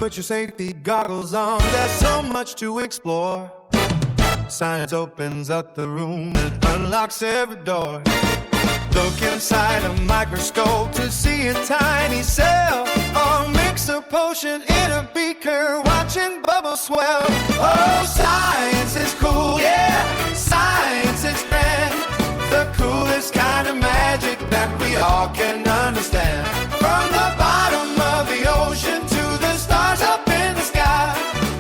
Put your safety goggles on, there's so much to explore. Science opens up the room and unlocks every door. Look inside a microscope to see a tiny cell, or mix a potion in a beaker, watching bubbles swell. Oh, science is cool, yeah, science is grand. The coolest kind of magic that we all can understand. From the bottom of the ocean to the stars up in the sky,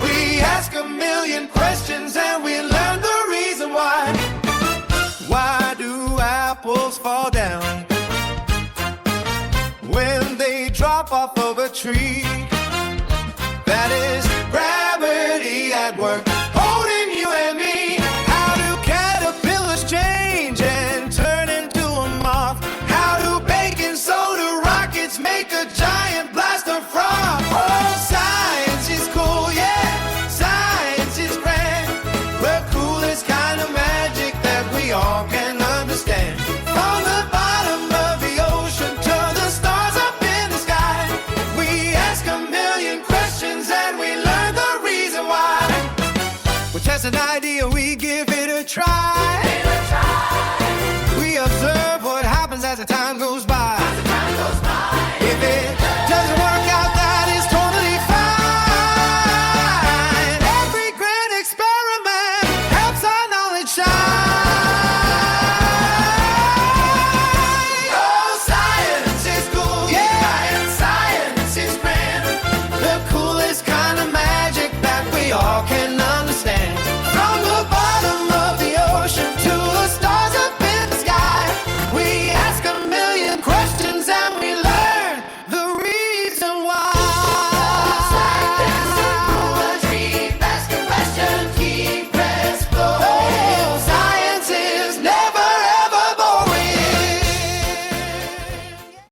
we ask a million questions and we learn the reason why. Why do apples fall down when they drop off of a tree? That is gravity at work, holding you and me. How do caterpillars change and turn into a moth? How do baking soda rockets make a giant blaster from? Oh, science is cool, yeah, science is grand. The coolest kind of magic that we all can understand. From the bottom of the ocean to the stars up in the sky, we ask a million questions and we learn the reason why. We test an idea, we give it a try. We observe what happens as the time goes by.